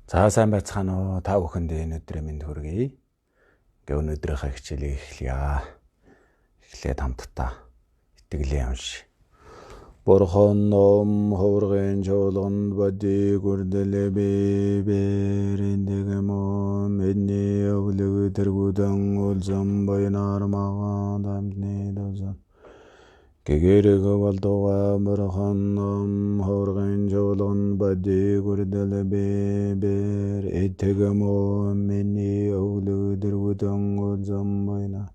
За сайн байцгаана уу? Та бүхэндээ энэ өдрийн мэнд хүргэе. Гэ өнөөдрийнхөө хичээлийг эхлэе. Эхлээд хамтдаа итгэлээ унш. Бурхан ном ховрын чуулганд бади гүрдэлэ бибэрэндэгэмо мэдний өглөг тэргүүдэн улзам баянаар магаа дамдны дозан. Гэгэрэг болдуга бурхан ном ховрын чуулганд бади гүрдэлэ бибэр этэгэмо мэдний өглөг тэргүүдэн улзам баянаар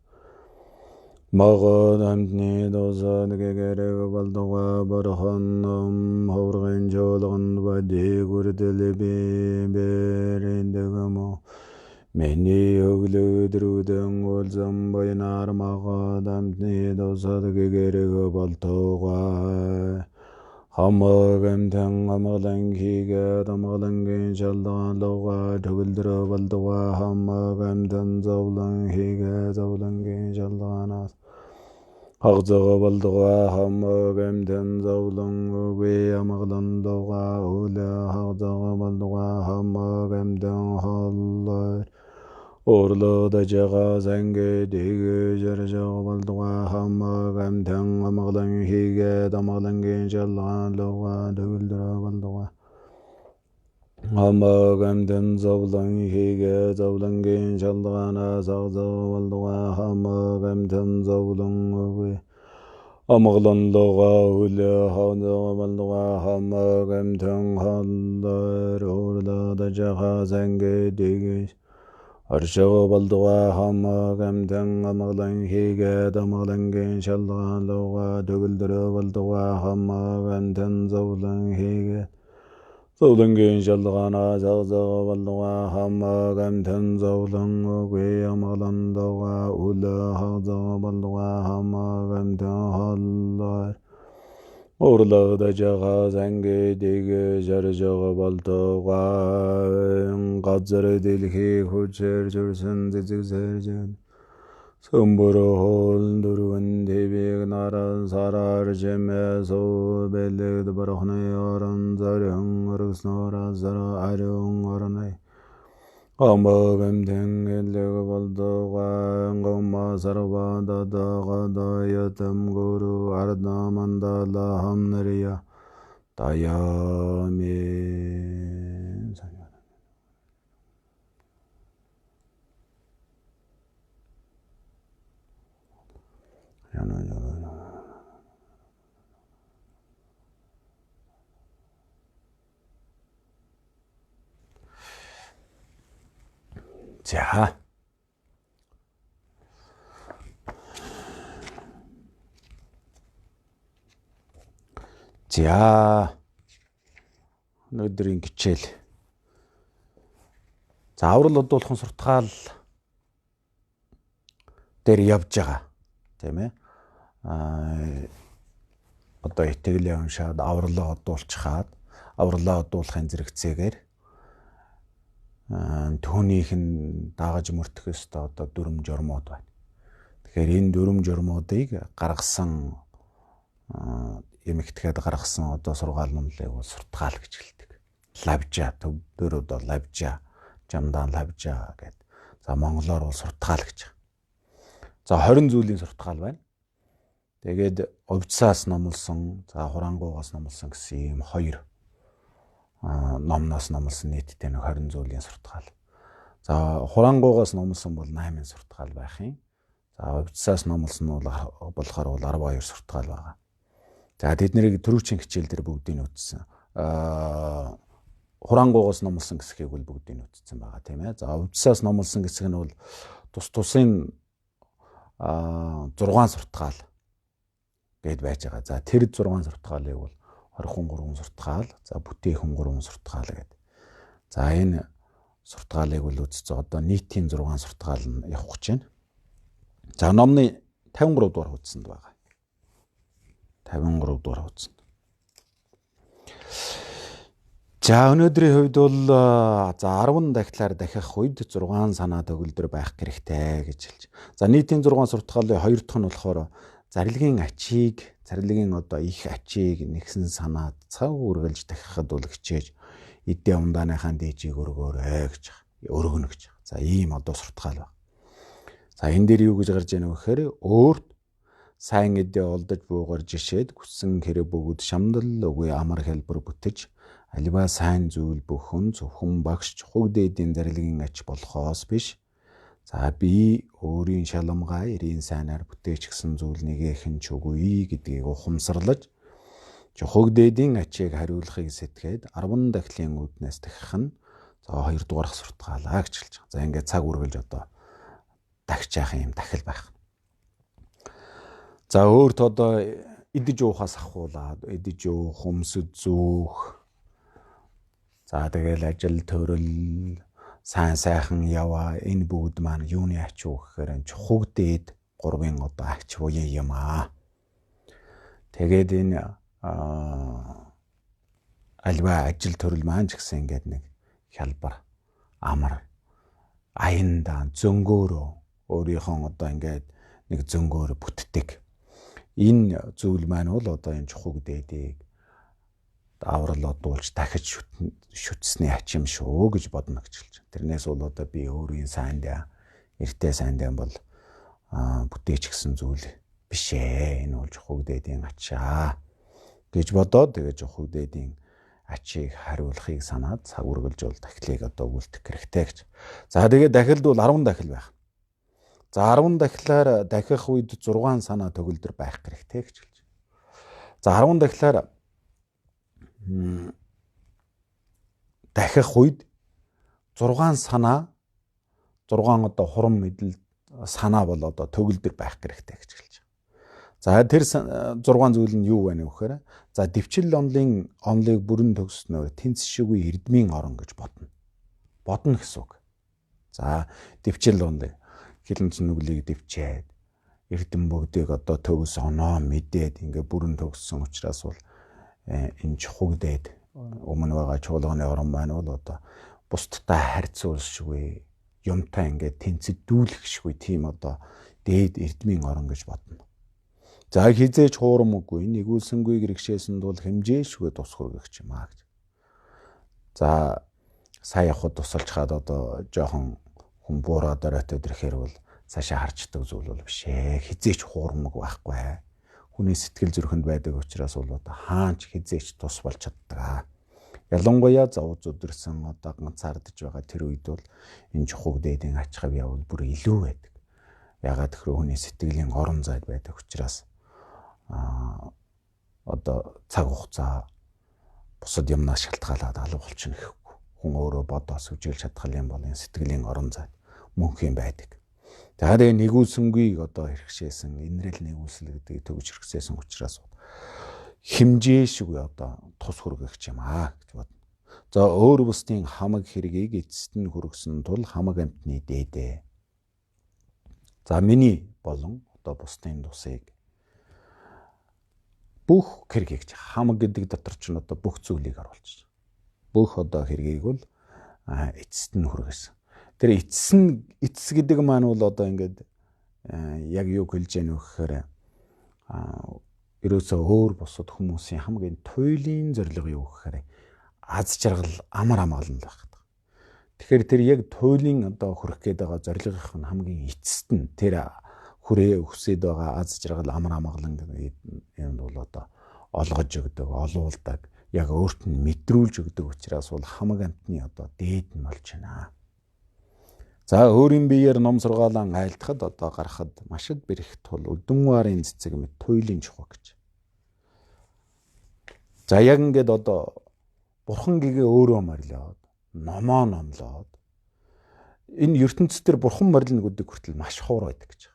Мага дамдны дозан гэгэрэг болдуга бурхан ном ховрын чуулганд бади гүрдэлэ бибэр этэгэмо Мэний өглөг тэргүүдэн улзам баянаар мага дамдны дозан гэгэрэг болдуга хамаг амтан амгалан хийгээд амгалангийн шалгаалга төгөлдрө болдуга хамаг амтан зовлон хийгээд зовлонгийн шалгаанаас хагзага болдуга хамаг амтан зовлон үгүй амгалан дуга үлэ хагзага болдуга хамаг амтан холлоор Орлода жага занге дэгэ жаржага болдуга хамаг амтан амгалан хийгээд амгалангийн шалгаалга төгөлдрө болдуга хамаг амтан зовлон хийгээд зовлонгийн шалгаанаас хагзага болдуга хамаг амтан зовлон үгүй амгалан дуга үлэ хагзага болдуга хамаг амтан холлоор орлода жага занге дэгэ Аршага болдуга хамаг амтан амгалан хийгээд амгалангийн шалгаалга төгөлдрө болдуга хамаг амтан зовлон хийгээд зовлонгийн шалгаанаас хагзага болдуга хамаг амтан зовлон үгүй амгалан дуга үлэ хагзага болдуга хамаг амтан холлоор Орлода жага занге дэгэ жаржага болдуга газар дэлхий хүчээр жүрсэн зэзэгсэржэн Сөмбөрө хол дөрвөн дэвэг наран сарар жемэ соо бэлэгд барахны орон зарин өргснора зара ариун орны Хамаг амтан элэг болдуга гома сарвада дага ятам гуру арда мандала хамнария Таямен 자, өнөөдрийн хичээл. За, аврал одуулахын суртахаал дээр явж байгаа. Тийм ээ. Одоо итгэлээ уншаад авралаа одуулчихад авралаа одуулахын зэрэгцээгээр түүнийх нь дагаж мөрдөх ёстой одоо дүрм журмууд байна. Тэгэхээр энэ дүрм журмуудыг гаргасан эмэгтэйд гаргасан одоо сургаал номлыг бол суртахаал гэж хэлдэг. Лавжа төвдөр одоо лавжа, жамдан лавжа гэдэг. За монголоор бол суртахаал гэж. За 20 зүйлийн суртахаал байна. Тэгээд овцсаас номлосон, за хурангуугаас номлосон гэсэн ийм хоёр номноос номлосон нийтдээ 20 зүйлийн суртахаал. За хурангуугаас номлосон бол 8 суртахаал байх юм. За овцсаас номлосон нь болохоор 12 суртахаал байгаа. За тэднийг түрүүчийн хичээл дээр бүгдийг нь үтсэн. Хурангуугаас номлосон хэсгийг бол бүгдийг нь үтсэн байгаа тийм ээ. За овцсаас номлосон хэсэг нь бол тусын 6 суртахаал гэд байж байгаа. За тэр 6 суртахаалыг бол орхон 3 суртахаал, за бүтээхэн 3 суртахаал гэдэг. За энэ суртахаалыг бол үзсэн. Одоо нийтийн 6 суртахаал нь явах гэж байна. За номны 53 дугаар хуудсанд байгаа. 53 дугаар хуудсанд. За өнөөдрийн хувьд бол за 10 дахлаар дахих үед 6 санаа төгөлдөр байх хэрэгтэй гэж хэлж. За нийтийн 6 суртахаалын 2 дахь нь болохоор зарилгын ачийг, зарилгын одоо их ачийг нэгсэн санаад цаг үргэлж дахихад бол хичээж эдээ ундааныхаа дээжийг өргөөрэй гэж өргөнө гэж. За ийм одоо суртгаал байна. За энэ дээр юу гэж гарч ийнэ вэ гэхээр өөрт сайн эдээ олдож буугаар жишээд хүссэн хэрэг бөгөөд шамдал үгүй амар хэлбэр бүтэж аливаа сайн зүйл бүхэн зөвхөн багш чухаг дээдийн зарилгын ач болохоос биш. За би өөрийн шаламгай эрийн сайнаар бүтээч гэсэн зүйл нэгэхэн ч үгүй гэдгийг ухамсарлаж чухаг дээдийн ачийг хариулахыг сэтгээд 10 дахлын үүднээс дахих нь за 2 дугаарх суртгаалаа гэж хэлж байгаа. За ингээд цаг үргэлж одоо дахиж яах юм дахил байх. За өөрт одоо идэж уухаас ахуулаад идэж уух, өмсөд зүүх. За тэгэл ажил төрөл сайн сайхан яваа энэ бүгд маань юуны ач уу гэхээр чухаг дээд 3-ын одоо ач буяа юм аа. Тэгээд энэ альва ажил төрөл маань ч гэсэн ингээд нэг хялбар амар аянда зөнгөөрөө өөрийнхөө одоо ингээд нэг зөнгөөр бүтдэг. Энэ зүйл маань бол одоо энэ чухаг дээдийг аврал одуулж дахиж шүтсний ач юм шүү гэж бодно гэж хэлж байна. Тэрнээс бол одоо би өөрийн сайндаа эртээ сайндаа бол бүтээч гэсэн зүйл биш ээ. Энэ бол чухаг дээдийн ачаа гэж бодоод тэгээ чухаг дээдийн ачийг хариулахыг санаад цаг үргэлж бол дахлыг одоо үлдэх хэрэгтэй гэж. За тэгээд дахилд бол 10 дахил байх. За 10 дахлаар дахих үед 6 санаа төгөлдөр байх хэрэгтэй гэж хэлж байна. За 10 дахлаар дахих үед 6 санаа 6 одоо хурам мэдэл санаа бол одоо төгөлдөр байх хэрэгтэй гэж хэлж байгаа. За тэр 6 зүйл нь юу вэ гэхээр за дэвчил онлыг бүрэн төгснөөр тэнц шиггүй эрдмийн орон гэж бодно. Бодно гэсэн үг. За дэвчил онлыг хилэнц нүглийг дэвчээд эрдэм бүгдийг одоо төгс оноо мэдээд ингээ бүрэн төгссөн учраас бол энэ чухаг дээд өмнө байгаа чуулганы орон маань бол одоо бусдтай харьцуулшгүй юмтай ингээд тэнцэдүүлэх шгүй тийм одоо дээд эрдмийн орон гэж бодно. За хизээч хуурамгүй нэгүүлсэнгүй гэрэгшээсэнд бол хэмжээшгүй тус хүргэх юм аа гэж. За сая явахад тусалж хаад одоо жоохон хүн буураад оройтой ирэхээр бол цаашаа харчдаг зүйл бол биш ээ. Хизээч хуурамг байхгүй. Хүний сэтгэл зүрхэнд байдаг учраас бол одоо хаач хизээч тус болж чаддаг. Ялангуяа зов зүдэрсэн одоо ганцаардж байгаа тэр үед бол энэ чухаг дээдийн ач хавь явал бүр илүү байдаг. Ягаад гэхээр хүний сэтгэлийн орон зайд байдаг учраас одоо цаг хугацаа бусад юмнаас шалтгаалаад алга болчихно гэхгүй. Хүн өөрөө бодоос үжиглэж чадхал юм бол энэ сэтгэлийн орон зайд мөнх юм байдаг. Тэгээд нэгүүлсэнгүй одоо хэрэгшээсэн инрэл нэгүүлсэл гэдгийг төгж хэрэгсээсэн учраас хэмжээшгүй одоо тус хүргэх юм аа гэж бодно. За өөр бусдын хамаг хэргийг эцэст нь хүргэсэн тул хамаг амтны дээдээ. За миний болон одоо бусдын тусыг бүх хэргийг хамаг гэдэг дотор ч одоо бүх зүйлийг оруулж байгаа. Бүх одоо хэргийг бол эцэст нь хүргэсэн. Тэр эцэс гэдэг маань бол одоо ингээд яг юу хэлж яах вэ гэхээр ерөөсөө өөр бусад хүмүүсийн хамгийн туйлын зорилго юу гэхээр аз жаргал амар амгалан л байх гэдэг. Тэгэхээр тэр яг туйлын одоо хүрэх гээд байгаа зорилгынх нь хамгийн эцэст нь тэр хүрээ өсөд байгаа аз жаргал амар амгалан юм бол одоо олгож өгдөг, олуулдаг, яг өөрт нь мэдрүүлж өгдөг учраас бол хамаг амтны одоо дээд нь болж байна. За өөрийн биеэр ном сургаалan айлтахад одоо гарахад машид бэрх тул өдөнварын цэцэг мэт туйлын чухаг гэж. За яг ингээд одоо бурхан гэгээ өөрөө морилоод, номоо номлоод энэ ертөнцийн дээр бурхан морилно гэдэг хүртэл маш ховор байдаг гэж.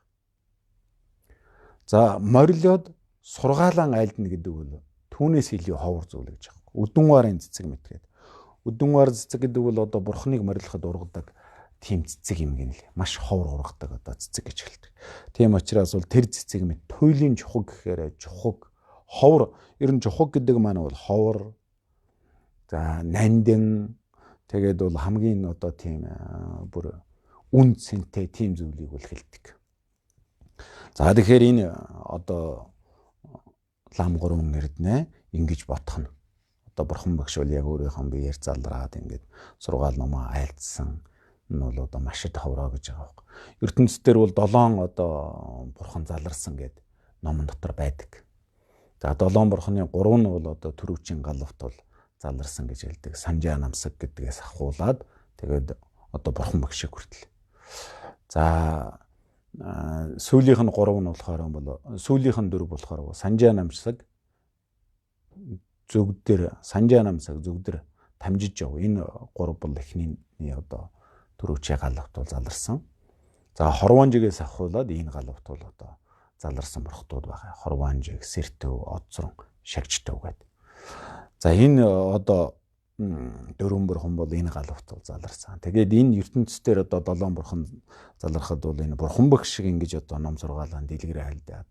За морилоод сургаалan айлдна гэдэг бол түүнээс илүү ховор зүйл гэж байна. Өдөнварын цэцэг мэт гэдэг. Өдөнвар цэцэг гэдэг бол одоо бурханыг морилоход ургадаг тийм цэцэг юм гинэ л. Маш ховор ургадаг одоо цэцэг гэж хэлдэг. Тийм учраас бол тэр цэцэг мэт туйлын чухаг гэхээр чухаг ховор ер нь чухаг гэдэг маань бол ховор. За нандин тэгээд бол хамгийн одоо тийм бүр үн цэнтэй тийм зүйлийг бол хэлдэг. За тэгэхээр энэ одоо лам 3 эрдэнэ ингэж бодох нь одоо бурхан багш бол яг өөрийнхөө биеэр залраад ингээд сургаал номоо айлдсан нь бол одоо маш их ховроо гэж байгаа байхгүй. ертөнцийн дээр бол 7 одоо бурхан заларсан гэд номон дотор байдаг. За 7 бурханы 3 нь бол одоо төрөвчийн галавт бол заларсан гэж хэлдэг. Санжаа намсаг гэдгээс ахуулаад тэгээд одоо бурхан багшиг хүртэл. За сүүлийнх нь 3 нь болохоор бол сүүлийнх нь 4 болохоор санжаа намсаг зөвдөр тамжиж яв. Энэ 3 бол эхний одоо төрөвчийн галавт бол заларсан. За хорвоонжигээс ахуулаад энэ галавт бол одоо заларсан бурхтууд байгаа. Хорвоонжиг, сэртэв, одзрон, шагчтав гэдэг. За энэ одоо 4 бурхан бол энэ галавт бол заларсан. Тэгээд энэ ертөнцийн дээр одоо 7 бурхан залархад бол энэ бурхан багш шиг ингэж одоо ном сургаалаа дэлгэрээ хайлдаад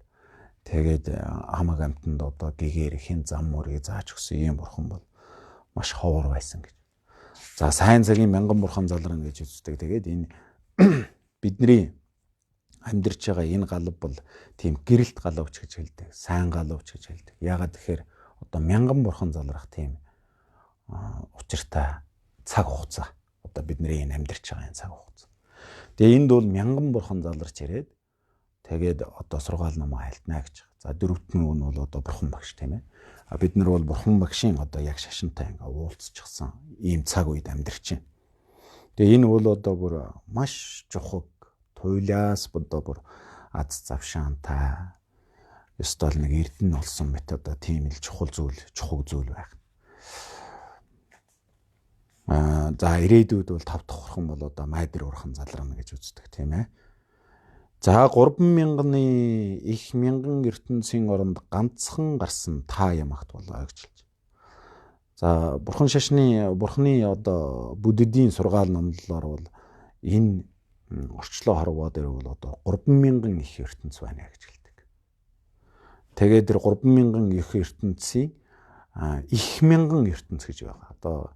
тэгээд хамаг амтанд одоо гэгээр хин зам мөрийг зааж өгсөн ийм бурхан бол маш ховор байсан гэж. За сайн цагийн мянган бурхан залрна гэж үздэг. Тэгээд энэ бидний амьдарч байгаа энэ галав бол тийм гэрэлт галавч гэж хэлдэг. Сайн галавч гэж хэлдэг. Яагаад тэгэхээр одоо мянган бурхан залрах тийм учиртай цаг хугацаа. Одоо бидний энэ амьдарч байгаа энэ цаг хугацаа. Тэгээ энд бол мянган бурхан заларч ирээд тэгээд одоо сургаал номоо айлтнаа гэж. За дөрөвт нь бол одоо бурхан багш тийм ээ. Бид нар бол бурхан багшийн одоо яг шашинтай ингээ уулзчихсан ийм цаг үед амьдарч байна. Тэгээ энэ бол одоо бүр маш чухал туйлаас одоо бүр аз завшаантай ёстол нэг эрдэнэ олсон мэт одоо тийм л чухал зүйл байх. За ирээдүйд бол 5 дахь бурхан бол одоо майдэр бурхан залрана гэж үздэг тийм ээ. За 3,000-ны их мянган ертөнцийн оронд ганцхан гарсан та ямагт болоо гэж хэлж. За бурханы одоо бүдэдийн сургаал номлолоор бол энэ орчлоо хорвоо дээр бол одоо 3,000 их ертөнц байна гэж хэлдэг. Тэгээд тэр 3,000 их ертөнцийн их мянган ертөнц гэж байгаа. Одоо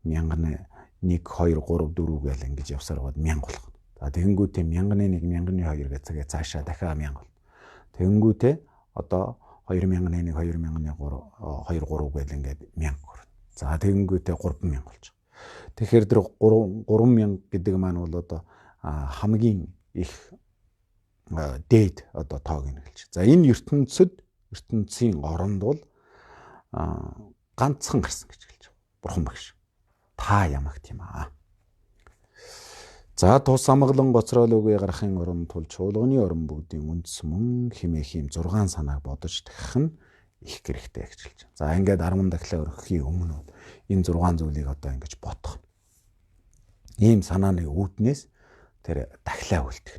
мянганы 1 2 3 4 гэл ингэж явсаар бод 1000 болох. За тэгэнгүүтээ мянганы 1 мянганы 2 гэцгээ цаашаа дахиад 1000 бол. Тэгэнгүүтээ одоо 2000-ны 1 2000-ны 3 2 3 гэл ингээд 1000 хүрнэ. За тэгэнгүүтээ 3000 болж байгаа. Тэгэхээр тэр 3000 гэдэг маань бол одоо хамгийн их дээд одоо тоог нь хэлж. За энэ ертөнцийн оронд бол ганцхан гарсан гэж хэлж байгаа. Бурхан багш. Та ямагт юм аа. За тус амгалан гоцроол үгүй гарахын оронд тул чуулганы орон бүгдийн үндэс мөн химээхим 6 санааг бодож тахих нь их хэрэгтэй гэж хэлж байна. За ингээд 10 дахлаа өргөхийн өмнө энэ 6 зүйлийг одоо ингэж бодох. Ийм санааны үүднээс тэр дахлаа үлдэх.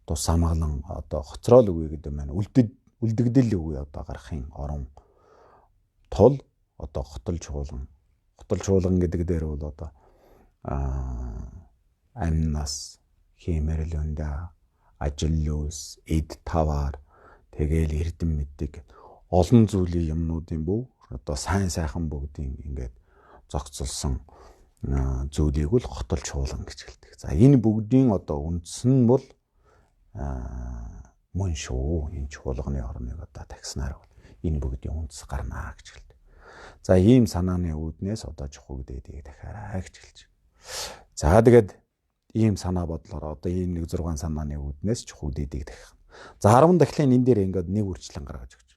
Тус амгалан одоо гоцроол үгүй гэдэг маань үлдэгдэл үгүй одоо гарахын орон тул одоо хотол чуулган гэдэг дээр бол одоо амнаас хэмэрлүндэ ажиллус эд тавар тэгээл эрдэм мэддэг олон зүйлийн юмнуудын бүх одоо сайн сайхан бүгдийн ингээд зохицолсон зүйлийг л хотол чуулган гэж хэлдэг. За энэ бүгдийн одоо үндс нь бол мөн шүү. Энэ чуулганы орныг одоо тагснаар энэ бүгдийн үндс гарнаа гэж хэлдэг. За ийм санааны үүднээс одоо чухаг дээдийг дахиараа гэж хэлж. За тэгээд ийм санаа бодлоор одоо энэ 6 санааны үүднээс чухаг дээдийг дахих. За 10 дахлын энэ дээр ингээд нэг үржилэн гаргаж өгч.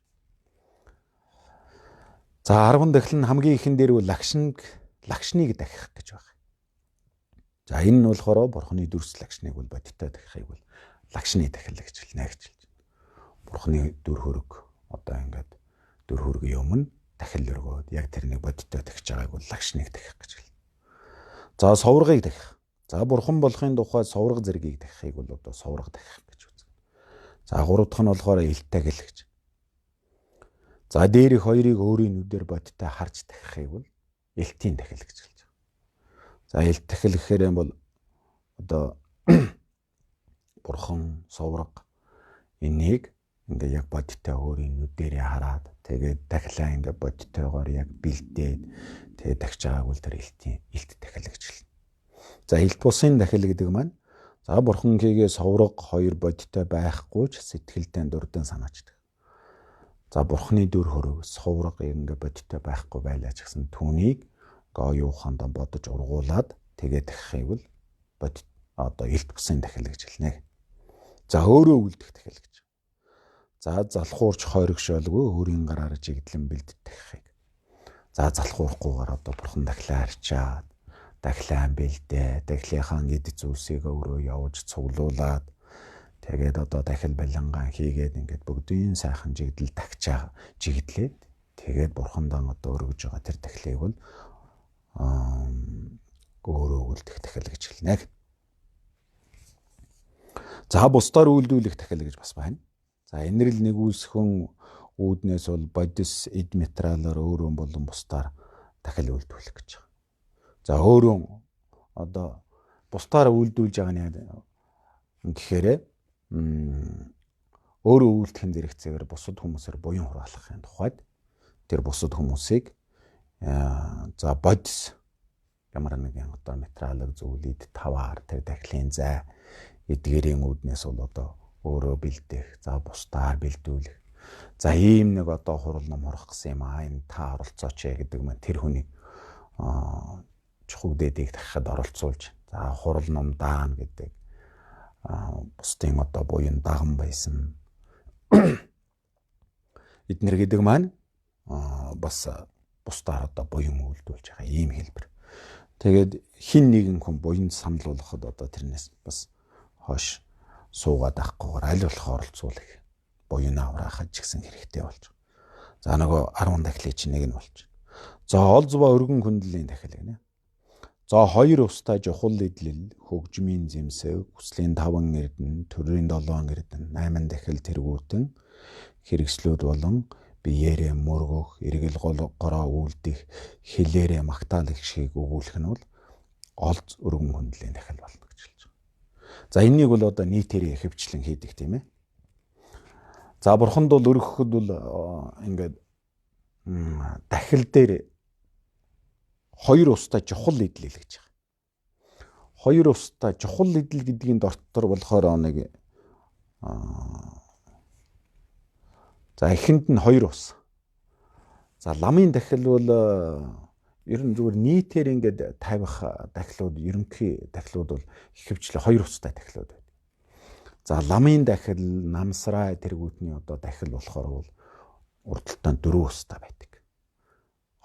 За 10 дахил нь хамгийн ихэн дээр бол лагшныг дахих гэж байна. За энэ нь болохоор бурхны дүрс лагшныг бол бодиттой дахихыг бол лагшны дахил гэж хэлнэ гэж хэлж байна. Бурхны дүр хөрөг одоо ингээд дүр хөргийн өмнө дахил өргөөд яг тэрнийг бодиттой дахиж байгааг бол лагшныг дахих гэж хэлнэ. За соврагыг дахих. За бурхан болохын тухай совраг зэргийг дахихыг бол одоо совраг дахих гэж үздэг. За 3 дахь нь болохоор илтагэл гэж. За дээрх хоёрыг өөрийн нүдээр бодиттой харж дахихыг бол элтийн дахил гэж хэлж байгаа. За элт дахил гэхээр юм бол одоо бурхан совраг энийг ингээ яг бодиттой өөрийн нүдээрээ хараад тэгээд дахлаа ингээ бодиттойгоор яг бэлдээд тэгээд дахиж байгааг бол тэр элт дахил гэж хэлнэ. За элт бусын дахил гэдэг маань за бурхан хийгээ совраг хоёр бодиттой байхгүй ч сэтгэлдээ дурдан санаачдаг. За бурхны дүр хөрөг сувраг ингээ бодиттой байхгүй байлаа ч гэсэн түүнийг ингээ оюухандаа бодож ургуулад тэгээд дахихыг бол бодит одоо илт бусын дахил гэж хэлнэ. За өөрөө үлдэх дахил гэж. За залхуурч хойрогшоолгүй өөрийн гараар жигдлэн бэлдэх дахихыг. За залхуурахгүйгээр одоо бурхан дахлаа харчаад дахлаан бэлдээ, дахлынхаа эд зүйлсийг өөрөө явуулж цуглуулад тэгээд одоо дахил балангаан хийгээд ингээд бүгдийн сайхан жигдэл тагчаа жигдлээд тэгээд бурхандаа одоо өргөж байгаа тэр дахлыг бол өөрөө үлдэх дахил гэж хэлнэ. За бусдаар үйлдүүлэх дахил гэж бас байна. За энэрл нэгүүлсхэн үүднээс бол бодис эд материалаар өөрөө болон бусдаар дахил үйлдүүлэх гэж байна. За өөрөө одоо бусдаар үйлдүүлж байгаа нь гэхээр өөрөө үйлдэхин зэрэгцээгээр бусад хүмүүсээр буян хураалгахын тухайд тэр бусад хүмүүсийг за бодис ямар нэгэн одоо материалыг зөвлөд таваар тэр дахлын зай эдгээрийн үүднээс бол одоо өөрөө бэлдэх, за бусдаар бэлдүүлэх. За ийм нэг одоо хурал ном хурах гэсэн юм аа. Энэ та оролцооч гэдэг маань тэр хүний чухал дэдийг дахиад оролцуулж, за хурал ном даана гэдэг бусдын одоо буян даган байсан. Эднэр гэдэг маань бас бусдаар одоо буян үйлдүүлж байгаа ийм хэлбэр. Тэгээд хин нэгэн хүн буянд саналуулахад одоо тэрнээс бас хойш суугаад авахгүйгээр аль болох оролцуулах буян авраахад ч гэсэн хэрэгтэй болж байгаа. За нөгөө 10 дахлын чинь нэг нь болж байна. За олз ба өргөн хөндлөлийн дахил гэнэ. За 2 устай жухал идэл, хөгжмийн зэмсэг, хүслийн 5 эрдэнэ, төрийн 7 эрдэнэ, 8 дахил тэргүүтэн хэрэгслүүд болон биеэрээ мөргөх, эргэл гороо үлдэх, хэлээрээ магтаал их шиг өгүүлэх нь бол олз өргөн хөндлөлийн дахил болно гэж хэлж байгаа. За энэнийг бол одоо нийтээрээ хэвчлэн хийдэг тийм ээ. За бурханд бол өргөхөд бол ингээд дахил дээр 2 устай жухал идэл гэж байгаа. 2 устай жухал идэл гэдгийн дотор болохоор нэг за эхэнд нь 2 ус. За ламын дахил бол ер нь зүгээр нийтээр ингээд тавих дахилууд, ерөнхий дахилууд бол ихэвчлэн 2 устай дахилууд байдаг. За ламын дахил, намсраа тэргүүтний одоо дахил болохоор бол урдталтаа 4 устай байдаг.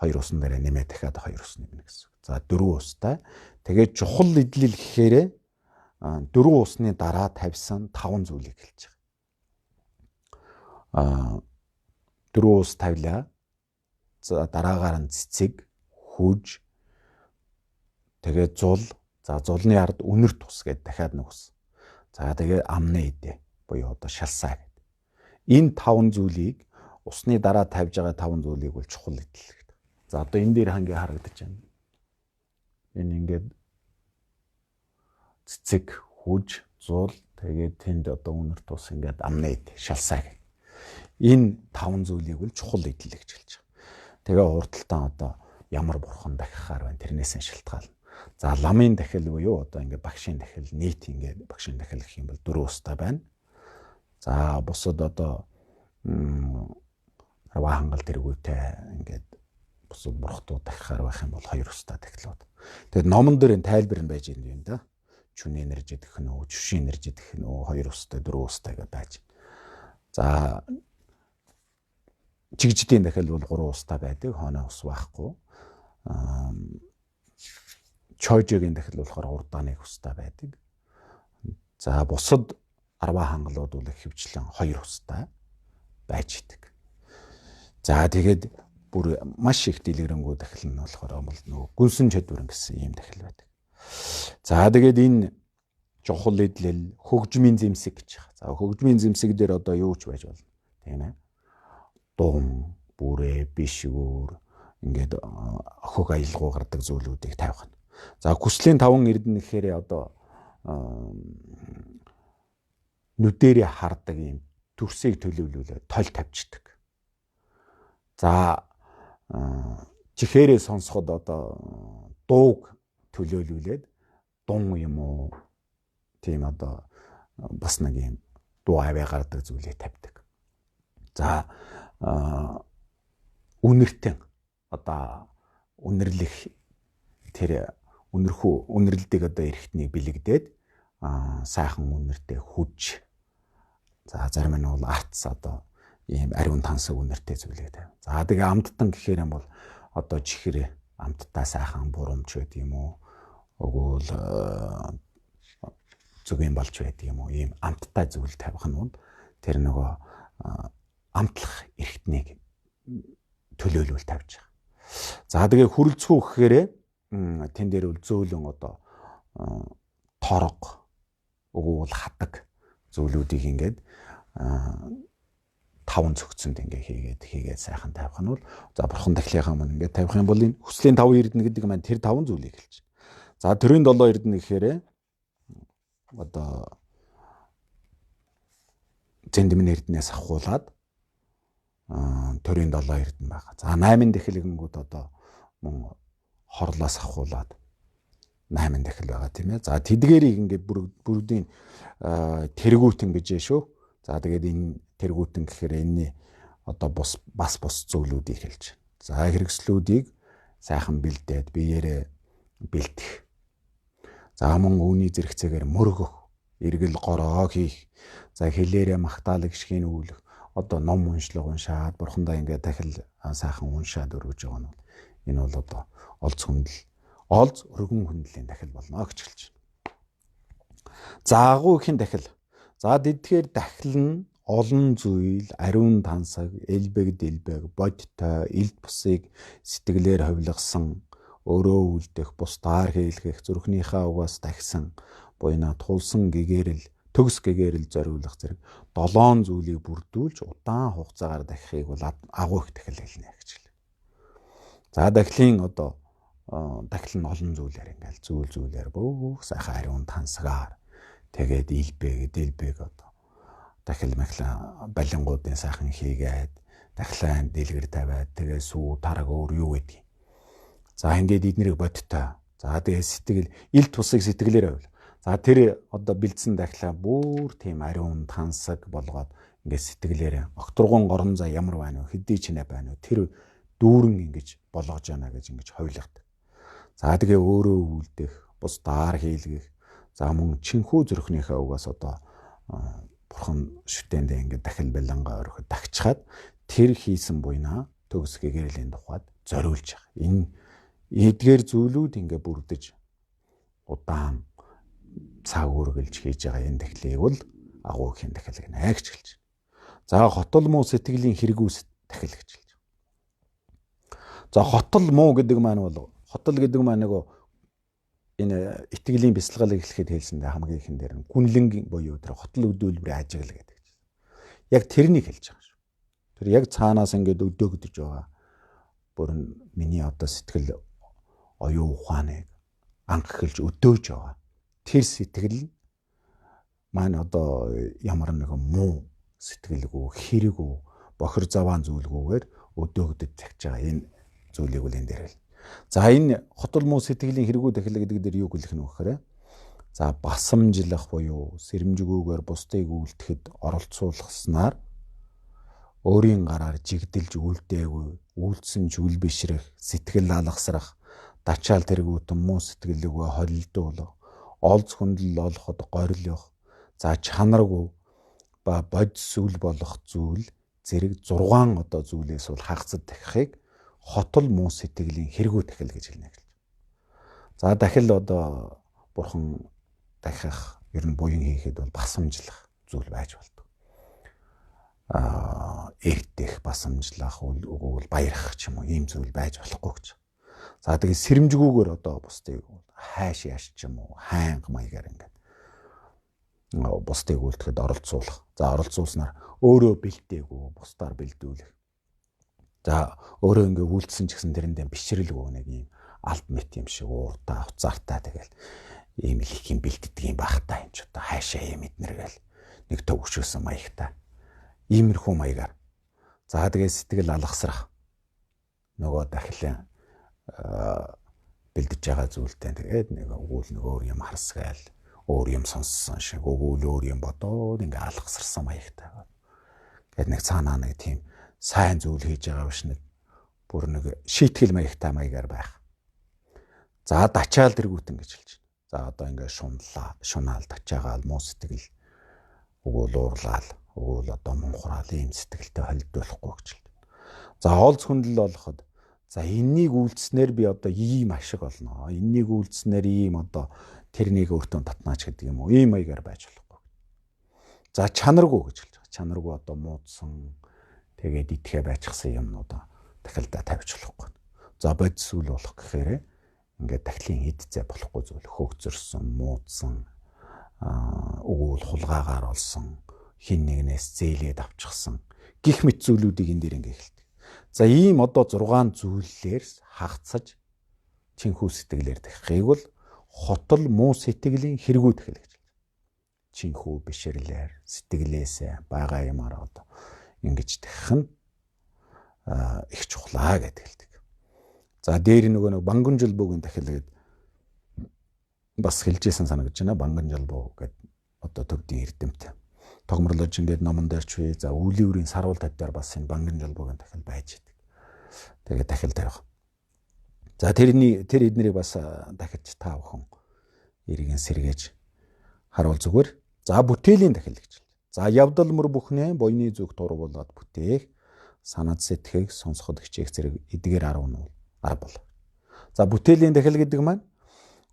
2 усан дээр нэмээд дахиад 2 ус нэмнэ гэсэн. За 4 устай. Тэгээд чухал идлэл гэхээр 4 усны дараа тавьсан 5 зүйлийг хэлж байгаа. 4 ус тавилаа. За дараагаар нь цэцэг, хүж, тэгээд зул, за зулны ард үнэр тус гэдэг дахиад нэг ус. За тэгээд амны идэ буюу одоо шалсаа гэдэг. Энэ 5 зүйлийг усны дараа тавьж байгаа 5 зүйлийг бол чухал идэл. За одоо энэ дээр хангийн харагдаж байна. Энэ ингээд цэцэг, хүж, зул тэгээд тэнд одоо үнэр тус ингээд амны идэ, шалсаа гэх. Энэ 5 зүйлийг бол чухал идэл гэж хэлж байгаа. Тэгээ урдталтаа одоо ямар бурхан дахихаар байна тэрнээс нь шалтгаална. За ламын дахил буюу одоо ингээд багшийн дахил нийт ингээд багшийн дахил гэх юм бол 4 устай байна. За бусад одоо арва хангал тэргүүтэй ингээд бусад бурхтууд дахихаар байх юм бол 2 устай дахилууд. Тэгээд номон дээр энэ тайлбар нь байж юм да. Чүн энерги гэх нь үү, чүшийн энерги гэх нь үү, 2 устай, 4 устай гэж байж. За чигждийн дахил бол 3 устай байдаг, хоноо ус байхгүй. Чойжогийн дахил болохоор урдааны устай байдаг. За бусад арва хангалууд бол ихэвчлэн 2 устай байж идэг. За тэгээд бүр маш их дэлгэрэнгүй дахил нь болохоор нөгөө гүнсэн чадвар гэсэн ийм дахил байдаг. За тэгээд энэ чухал идэл хөгжмийн зэмсэг гэж байгаа. За хөгжмийн зэмсэг дээр одоо юу ч байж болно. Тийм ээ. Дум, бүрээ, бишгүүр ингээд хог аялгуу гардаг зүйлүүдийг тавих. За хүслийн 5 эрдэнэ гэхээр одоо нүдэрээ хардаг юм төрсийг төлөвлүүлээд толь тавьчихдаг. За чихээрээ сонсоход одоо дууг төлөөлүүлээд дун юм уу тийм одоо бас нэг юм дуу аваа гардаг зүйлийг тавьдаг. За үнэртэн одоо үнэрлэх тэр үнэрлдэг одоо эрхтнийг бэлэгдээд сайхан үнэртэй хүж за зарим нь бол артс одоо ийм ариун тансаг үнэртэй зүйлээ тавь. За тэгээ амттан гэхээр юм бол одоо чихэр амттай сайхан бурамч байдаг юм уу? Өгөөл зүгийн болж байдаг юм уу? Ийм амттай зүйл тавих нь тэр нөгөө амтлах эрхтнийг төлөөлөл тавьж байгаа. За тэгээ хүрэлцгүй гэхээр тэн дээр үл зөөлөн одоо торог өгөөл хадаг зүйлүүдийг ингээд таван цогцонд ингээ хийгээд сайхан тавих нь бол за бурхан дахлынхаа мань ингээ тавих юм бол энэ хүслийн 5 эрдэнэ гэдэг маань тэр 5 зүйлийг хэлж. За төрийн 7 эрдэнэ гэхээр одоо зэндэмэн эрдэнээс ахуулаад төрийн 7 эрдэнэ байгаа. За 8 дахилгэнгүүд одоо мөн хорлоос ахуулаад 8 дахил байгаа тийм ээ. За тэдгээрийг ингээ бүрдийн тэргүүтэн гэж шүү. За тэгээд энэ тэргүүтэн гэхээр энэний одоо бас бус зүйлүүдийг хэлж. За хэрэгслүүдийг сайхан бэлдээд биеэрээ бэлдэх. За мөн үүний зэрэгцээгээр мөргөх, эргэл гороо хийх. За хэлээрээ магтаалаг гişгийн үүлэх. Одоо ном уншлага уншаад бурхандаа ингээд дахил сайхан уншаад өргөж байгаа нь. Энэ бол одоо олз өргөн хүндлэлийн дахил болно гэж хэлж байна. За агуухийн дахил. За тэдгээр дахил нь олон зүйл, ариун тансаг, элбэг, бодтой, элд бусыг сэтгэлээр ховлгосон, өөрөө үлдэх, бусдаар хийлгэх, зүрхнийхээ угаас тагсан, буйна тулсан гэгэрэл, төгс гэгэрэл зориулах зэрэг 7 зүйлийг бүрдүүлж удаан хугацаагаар дахихыг бол агуух дахил хэлнэ гэж хэлээ. За дахилын одоо дахил нь олон зүйлээр ингээл зүйлээр бүх сайхан ариун тансгаар тэгээд элбэг одоо дахил махла балингуудын сайхан хийгээд дахлаан дэлгэр тавиад тэгээ сүү тараг өөр юу гэдгийг. За ингээд эднэрийг бодтой. За тэгээ сэтгэл ил тусыг сэтгэлээр авал. За тэр одоо бэлдсэн дахлаа бүр тийм ариун тансаг болгоод ингээд сэтгэлээр огторгон горон зай ямар байна вэ? Хэдий чинэ байна вэ? Тэр дүүрэн ингэж болгож яана гэж ингэж хойлогд. За тэгээ өөрөө үлдэх, бусдаар хийлгэх. За мөн чинхүү зүрхнийхээ угаас одоо бурхан шүтээндээ ингээд дахил балангаа өргөхөд тагчхаад тэр хийсэн буйнаа төгс гэгэрлийн тухайд зориулж байгаа. Энэ эдгээр зүйлүүд ингээд бүрдэж удаан цаг үргэлж хийж байгаа энэ дахлыг бол агуухийн дахил гэнэ гэж хэлж байна. За хотол муу сэтгэлийн хэрэгүүс дахил гэж хэлж байна. За хотол муу гэдэг маань бол хотол гэдэг маань нөгөө энэ итгэлийн бясалгалыг эхлэхэд хэлсэндээ хамгийн ихэн дээр нь гүнлэнгийн буюу тэр хотол өдөөлбөрийн ажиглал гэдэг чинь. Яг тэрнийг хэлж байгаа шүү. Тэр яг цаанаас ингээд өдөөгдөж байгаа. Бүр миний одоо сэтгэл оюун ухааныг анх эхэлж өдөөж байгаа. Тэр сэтгэл маань одоо ямар нэгэн муу сэтгэлгүй, хэрэггүй, бохир заваан зүйлгүйгээр өдөөгдөж цагж байгаа. Энэ зүйлийг үл энэ дээр хэл. За энэ хотол муу сэтгэлийн хэрэггүй дахил гэдэг дээр юу гэлэх нь вэ гэхээр за басамжлах буюу сэрэмжгүйгээр бусдыг үйлдэхэд оролцуулгаснаар өөрийн гараар жигдэлж үлдээгүй, үйлдсэн жүгэл бишрэх, сэтгэл алгасрах, дачаал тэргүүтэн муу сэтгэлгүй холилдуулах, олз хүндэл олоход горилох, за чанаргүй ба бодис үл болох зүйл зэрэг 6 одоо зүйлээс бол хагацд дахихыг хотол муу сэтгэлийн хэрэггүй дахил гэж хэлнэ гэж. За дахил одоо бурхан дахих ер нь буян хийхэд бол басамжлах зүйл байж болдог. Эрдэх, басамжлах, өгөөл баярах ч юм уу ийм зүйл байж болохгүй гэж. За тэгээ сэрэмжгүйгээр одоо бусдыг хайш яаш ч юм уу хайнга маягаар ингээд бусдыг үлдэхэд оролцуулах. За оролцуулснаар өөрөө бэлдээгүй, бусдаар бэлдүүлэх. За өөрөө ингээ үйлдсэн ч гэсэн тэрэндээ бишрэлгүй нэг юм алд мэт юм шиг ууртаа хуцаартаа тэгэл ийм их юм бэлддэг юм бахтаа энэ ч одоо хайшаа юм эднэргээл нэг төвөгшөөсөн маягтай иймэрхүү маягаар за тэгээ сэтгэл алгасрах нөгөө дахилын бэлдэж байгаа зүйлтэй тэгээд нэг өгөөл нэг өөр юм харсгаал өөр юм сонссон шиг өгөөл өөр юм бодоод ингээ алгасарсан маягтай. Гэт нэг цаанаа нэг тийм сайн зүйл хийж байгаа биш нэг бүр нэг шийтгэл маягтай маягаар байх. За дачаал дэргүүтэн гэж хэлж байна. За одоо ингээд шунаал дачаагаал муу сэтгэл өгөөл уурлаал өгөөл одоо мунхраал ийм сэтгэлтэй холилдуулахгүй гэж хэлдэг. За олз хүндэл болоход за энэнийг үйлдснээр би одоо ийм ашиг олно. Энэнийг үйлдснээр ийм одоо тэрнийг өөртөө татнаач гэдэг юм уу. Ийм маягаар байж болохгүй. За чанаргүй гэж хэлж байгаа. Чанаргүй одоо муудсан тэгээд итгэе байчихсан юмнуудаа дахилдаа тавьж болохгүй. За бодис үйл болох гэхээр ингээд дахлын хийдцээ болохгүй зүйл хөөгцөрсөн, муудсан, өгөөл хулгаагаар олсон, хин нэгнээс зээлээд авчихсан гих мэт зүйлүүдийг энэ дээр ингээд хэлдэг. За ийм одоо 6 зүйлээр хагацсаж чинхүү сэтгэлээр дахихыг бол хотол муу сэтгэлийн хэрэгүүд хэл гэж. Чинхүү бишрлэр сэтгэлээсээ байгаа юмараа одоо ингэж дахих нь их чухлаа гэдэг хэлдэг. За дээр нөгөө банган жолбоогийн дахил гээд бас хэлжсэн санагдаж байна. Банган жолбоо гэдэг одоо төгдийн эрдэмт тогморлож ингээд номон дээр ч вэ. За үлийн үрийн сарвал тавьдаар бас энэ банган жолбоогийн дахил байж идэг. Тэгээд дахил тавих. За тэр эднэрийг бас дахиж та бүхэн эргэн сэргээж харуул зүгээр. За бүтээлийн дахил гэж. За явдал мөр бүхнээ буйны зүг тургуулад бүтээх санаад сэтгэхийг сонсоход хичээх зэрэг эдгээр 10 нь арга бол. За бүтээлийн дахил гэдэг маань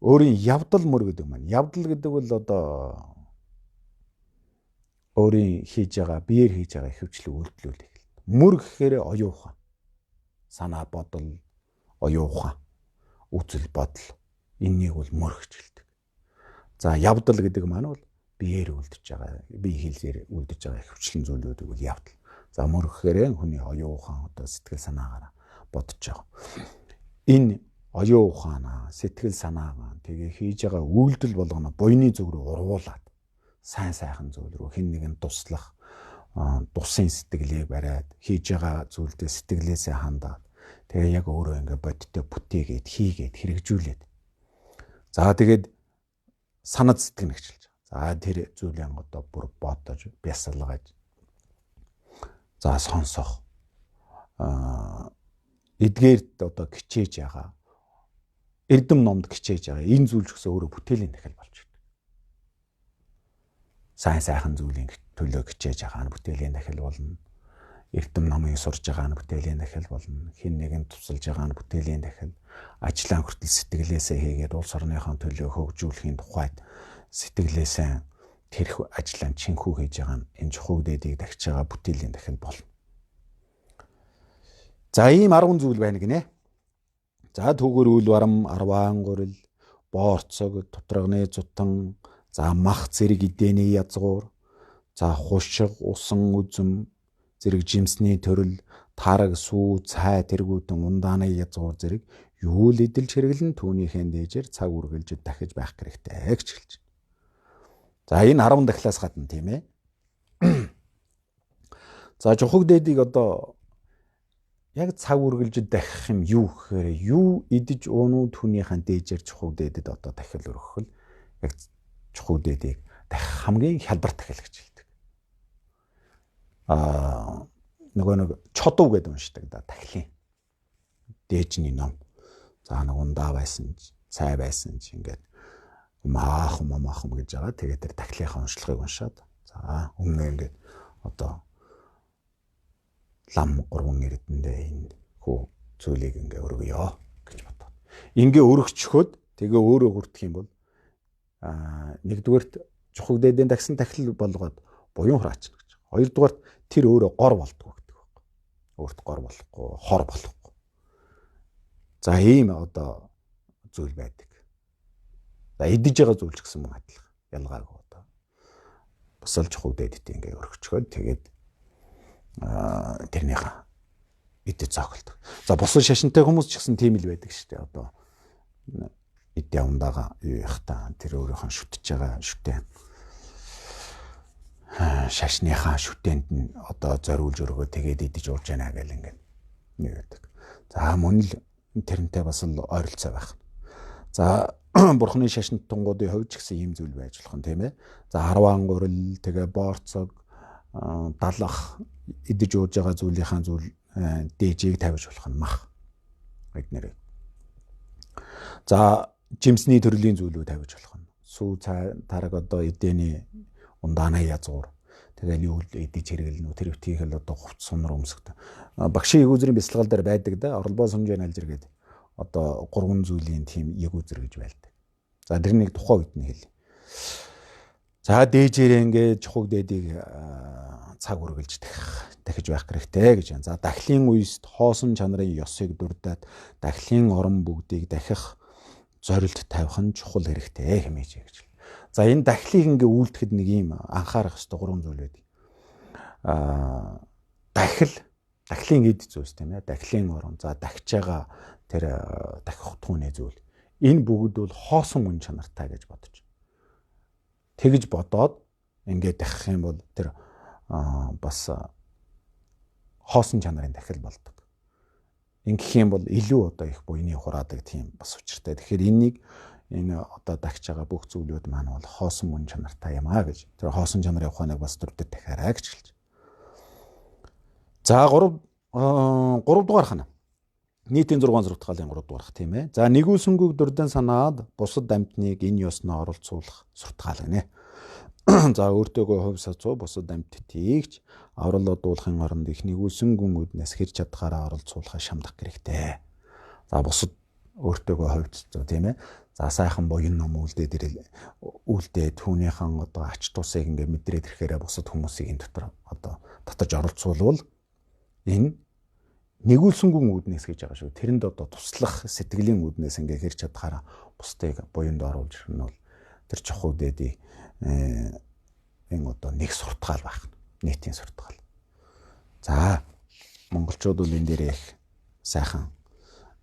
өөрийн явдал мөр гэдэг маань. Явдал гэдэг бол одоо өөрийн хийж байгаа, биеэр хийж байгаа хөвчлөг үйлдэлүүдийг. Мөр гэхээр оюухан. Санаа бодол, оюухан, үзэл бодол. Энийг бол мөр гэж хэлдэг. За явдал гэдэг маань бол биеэр үлдэж байгаа, бие хэлээр үлдэж байгаа хөвчлэн зүйлүүдийг бол явдал. За мөр гэхээр хүний оюухан одоо сэтгэл санаагаар бодож байгаа. Энэ оюун ухаанаа, сэтгэл санаагаа тэгээ хийж байгаа үйлдэл болгоно буйны зүг рүү ургуулад сайн сайхан зүйл рүү хэн нэгэн туслах, тусын сэтгэлийг бариад хийж байгаа зүйлдээ сэтгэлээсээ хандаад тэгээ яг өөрөө ингээ бодиттой бүтээгээд хийгээд хэрэгжүүлээд. За тэгээд санад сэтгэнэ гэж хэлж байгаа. За тэр зүйлээ одоо бүр бодож, бясалгаж. За сонсох. Эдгээрд одоо кичээж байгаа. Эрдэм номд кичээж байгаа. Энэ зүйл ч гэсэн өөрөө бүтээлийн дахил болж байна. Сайн сайхан зүйлийн төлөө кичээж байгаа нь бүтээлийн дахил болно. Эрдэм номыг сурж байгаа нь бүтээлийн дахил болно. Хин нэгэн тусалж байгаа нь бүтээлийн дахил. Ажлаа хүртэл сэтгэлээсээ хийгээд улс орныхон төлөө хөгжүүлэхийн тухайд сэтгэлээсээ тэр ажлаа чинхүү хийж байгаа нь энэ чухал дэдийг дахиж байгаа бүтээлийн дахил болно. За ийм 10 зүйл байна гинэ. За түүгээр үл барам, арваан гурил, боорцог, тутрагны зутан, за мах зэрэг эдэний язгуур, за хушиг, усан үзэм, зэрэг жимсний төрөл, тараг, сүү, цай, тэргүүтэн, ундааны язгуур зэрэг юу л эдэлж хэрэглэн түүнийхэн дээжээр цаг үргэлжид дахиж байх хэрэгтэй гэж хэлж байна. За энэ 10 дахлаас гадна тийм ээ. За жухаг дээдийг одоо яг цаг үргэлжид дахих юм юу гэхээр юу идэж уунуу түүнийхэн дээжээр чухаг дээдэд одоо дахил өргөх л яг чухаг дээдийг дахих хамгийн хялбар дахил гэж хэлдэг. Нөгөө нэг чодов гэдэг уншдаг да дахилын дээжний ном. За нэг ундаа байсан, цай байсан ч ингээд маахам гэж байгаа. Тэгээд тэр дахилынхаа уншлагыг уншаад за өмнө ингээд одоо лам 3 эрдэндээ энэ хүү зүйлийг ингээ өргөё гэж бодоод. Ингээ өргөчхөд тэгээ өөрөө хүрдэх юм бол нэгдүгээрт чухаг дээдийн тагсан тахил болгоод буян хураачна гэж. Хоёрдугаарт тэр өөрөө гор болдгоо гэдэг байна. Өөрт гор болохгүй, хор болохгүй. За ийм одоо зүйл байдаг. За идэж байгаа зүйл ч гэсэн мөн адилхан. Ялгаагүй одоо. Бас л чухаг дээдтэй ингээ өргөчхөд тэгээд тэрнийхээ идэж цогцолдог. За бусад шашинтай хүмүүс ч гэсэн тийм л байдаг шүү дээ. Одоо идэ ундаага юу их та тэр өөрийнхөө шүтэж байгаа шүтээ шашныхаа шүтээнд нь одоо зориулж өргөө тэгээд идэж ууж яана гэл ингээд нэг байдаг. За мөн л тэрнтэй бас л ойролцоо байх. За бурхны шашинт тунгуудын хувьд ч гэсэн ийм зүйл байж болох юм тийм ээ. За 10 гурил тэгээ боорцог далах идэж ууж байгаа зүйлийнхаа зүйл дээжийг тавьж болох нь мах эднэр. За жимсний төрлийн зүйлүүд тавьж болох нь сүү тараг одоо эдэний ундаана язгуур тэгэл юу идэж хэрэглэнэ тэр өвтгийг л одоо хувц сунар өмсгдөг. Багшийн эгүүзрийн бяцлагал дээр байдаг да орлбоо сүмжээ налжир гэдэг одоо 3 зүйлийн тийм эгүүзэр гэж байлдаг. За тэрнийг тухайн үед нь хэлье. За дээжээрээ ингээд чухаг дээдийг цаг үргэлж дахиж байх хэрэгтэй гэж байна. За дахлын үест хоосон чанарын ёсыг дурдаад дахлын орон бүгдийг дахих зорилт тавих нь чухал хэрэгтэй хэмээж гэж. За энэ дахлыг ингээ үйлдэхэд нэг юм анхаарах ёстой 3 зүйл байдаг. Дахлын эд зүйлс тийм ээ. Дахлын орон. За дахиж байгаа тэр дахих түүний зүйл. Энэ бүгд бол хоосон үн чанартай гэж бодож. Тэгж бодоод ингээд дахих юм бол тэр бас хоосон чанарын дахил болдог. Ингэх юм бол илүү одоо их буйны хураадаг тийм бас учиртай. Тэгэхээр энэ одоо дахиж байгаа бүх зүйлүүд маань бол хоосон үн чанартай юм аа гэж. Тэр хоосон чанарын ухааныг бас дурдд дахиараа гэж хэлж. За 3 дугаар хана. Нийтийн 6 суртахаалын 3 дугаарх тийм ээ. За нэгүүлсэнгүйг дурдан санаад бусад амьтныг энэ ёсноо оролцуулах суртахаал гинэ. За өөртөөгөө хувь сацуу бусад амьтдыгч аврал одуулахын оронд их нэгүүлсэнгүй үднээс хэрж чадхаараа оролцуулахаа шамдах хэрэгтэй. За бусад өөртөөгөө хувь сацуу тийм ээ. За сайхан буян ном үлдээд түүнийхэн одоо ач тусыг ингээ мэдрээд ирэхээр бусад хүмүүсийг энэ дотор одоо татаж оролцуулвал энэ нэгүүлсэнгүй үүднээс гэж байгаа шүү. Тэрэнд одоо туслах сэтгэлийн үүднээс ингээ хэрч чадхаараа бусдыг буянд оруулж ирэх нь бол тэр чухал дэдий энэ одоо нэг суртахаал байх. Нийтийн суртахаал. За монголчууд бол энэ дээр их сайхан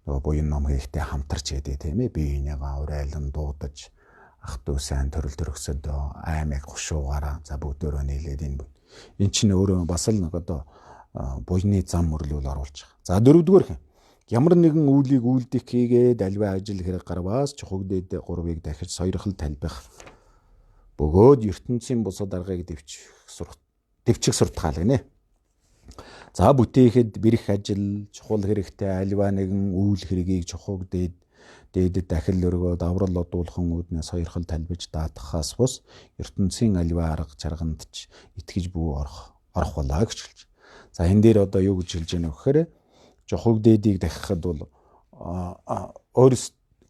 нөгөө буян ном хийхдээ хамтарч яадаг тийм ээ. Биенийгаа урайлан дуудаж ах トゥ сайн төрөл төрөсөд аймаг хушуугаараа за бүгдөө нийлээд энэ чинь өөрөө бас л нэг одоо буйны зам мөрлөл оруулж байгаа. За 4-р хэн. Ямар нэгэн үйлийг үйлдэх хийгээд альва ажил хэрэг гарваас чухаг дээд 3-ыг дахиж сойрхол талбих бөгөөд ертөнцийн бусад аргыг дэвчих суртахаал гинэ. За бүтээхэд бэрх ажил чухал хэрэгтэй альва нэгэн үйл хэргийг чухаг дээдэд дахил өргөөд аврал одуулхан үүднээс сойрхол талбиж даатахаас бус ертөнцийн альва арга чарганд ч итгэж бүү орох болоо гэж хэлж. За энэ дээр одоо юу гэж хэлж яана гэхээр жохог дээдийг дахихад бол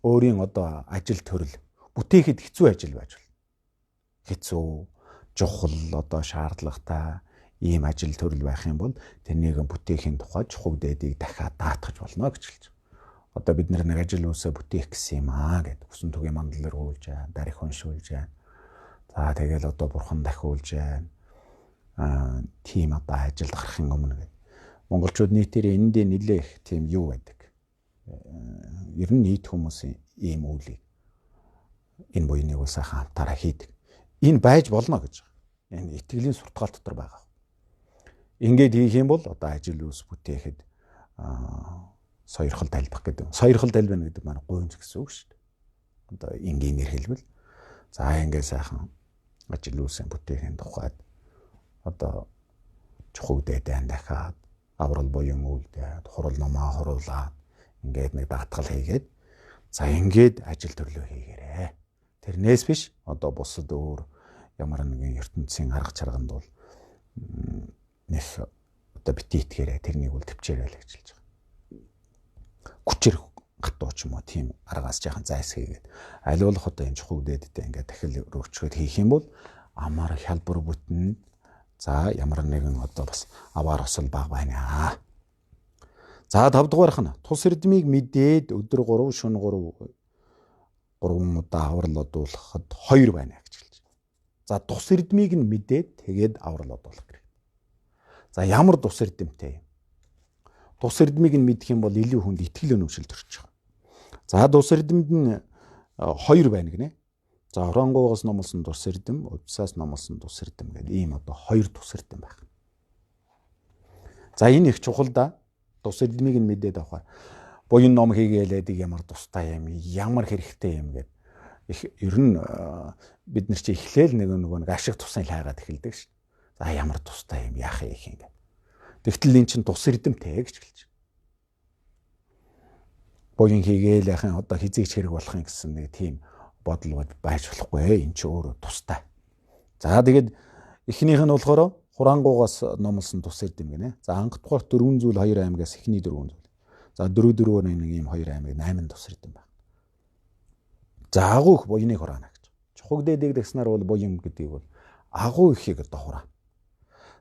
өөрийн одоо ажил төрөл бүтээхэд хэцүү ажил байж болно. Хэцүү, жухал одоо шаардлагатай ийм ажил төрөл байх юм бол тэрнийг бүтээхийн тухай жохог дээдийг дахиад даатгаж болно гэж хэлж. Одоо бид нэг ажил үсээ бүтээх гэсэн юм аа гэдэг. Хүсэн түгийн мандал өргүүлж байна, дарих уншуулж байна. За тэгэл одоо бурхан дахиулж байна. Тийм одоо ажилд гарахын өмнө гэдэг. Монголчууд нийтээр эндээ нэлээх тийм юу байдаг. Ер нь нийт хүмүүсийн ийм үйлийг энэ буйныг бол сайхан хамтаараа хийдэг. Энэ байж болно гэж байгаа. Энэ итгэлийн суртахаал дотор байгаа. Ингээд хийх юм бол одоо ажил үс бүтээхэд сойрхол талбах гэдэг. Сойрхол талбина гэдэг маань гуйнз гэсэн үг шүү дээ. Одоо энгийнээр хэлбэл за ингээд сайхан ажил үсэн бүтээхийн тухайд одоо чухаг дээдэн дахиад аврал буян үлдээд хурал номоо хуруулаад ингээд нэг даатгал хийгээд за ингээд ажил төрлөө хийгээрэй. Тэрнээс биш одоо бусад өөр ямар нэгэн ертөнцийн арга чарганд бол нэг одоо бити итгээрэй тэрнийг үл төвчээрэй л гэж хэлж байгаа. Хүчээр гатуу ч юм уу тийм аргаас жаахан зайс хийгээд аливаалах одоо энэ чухаг дээдтэй ингээд дахил өрөвчгöd хийх юм бол амар хялбар бүтэн за ямар нэгэн одоо бас аваар осол баг байна. За 5 дугаарх нь тус эрдмийг мэдээд өдөр 3 шөнө 3 удаа аврал одуулахад 2 байна гэж хэлж. За тус эрдмийг нь мэдээд тэгээд аврал одуулах гэх. За ямар тус эрдэмтэй юм? Тус эрдмийг нь мэдэх юм бол илүү хүнд итгэл өнөмшил төрчих. За тус эрдэмд нь 2 байна гинэ. За оронгоогоос номлосон тус эрдэм, удсаас номлосон тус эрдэм гэдэг ийм одоо 2 тус эрдэм байна. За энэ их чухал да. Тус эрдмийг нь мэдээд авахаар буян ном хийгээлээд ямар тустай юм, ямар хэрэгтэй юм гэдэг. Их ер нь бид нар чи эхлээл нэг ашиг тусын хайгаад эхэлдэг шүү. За ямар тустай юм яах юм ингэ. Тэгтэл эн чинь тус эрдэмтэй гэж хэлж байна. Богийн хийгээл яхан одоо хизээч хэрэг болох юм гэсэн нэг тийм бодол байж болохгүй. Эн чинь өөрөө тустай. За тэгээд эхнийх нь болохоор Хурангуугаас номлосон тус эрдэм гинэ. За анх дугаар 4 зүйл 2 аймагаас эхний 4 зүйл. За 4 нэг ийм 2 аймаг 8 тус эрдэм байна. За агуу их буйны хураана гэж. Чухаг дэдэг гэснээр бол буйн гэдгийг бол агуу ихийг одоо хураана.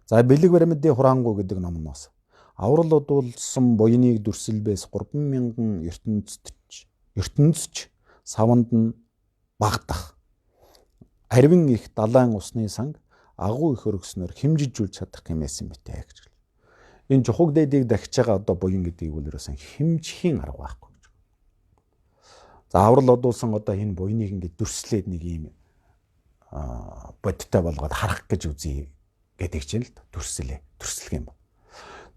За бэлэг баримтын Хурангуу гэдэг номноос аврал одуулсан буйныг дүрсэлбээс 30000 ертөнцч саванд нь багдах. Арвин их далайн усны санг агуу их өргөснөөр хэмжижүүлж чадах гэмээсэн битээ гэж. Энэ чухаг дэдийг дахиж байгаа одоо буян гэдгийг бол ерөөсөн хэмжихийн арга байхгүй гэж. За аврал одуулсан одоо энэ буйныг ингээд дүрслээд нэг юм бодтой болгоод харах гэж үзье гэдэг чинь л дүрслэх юм.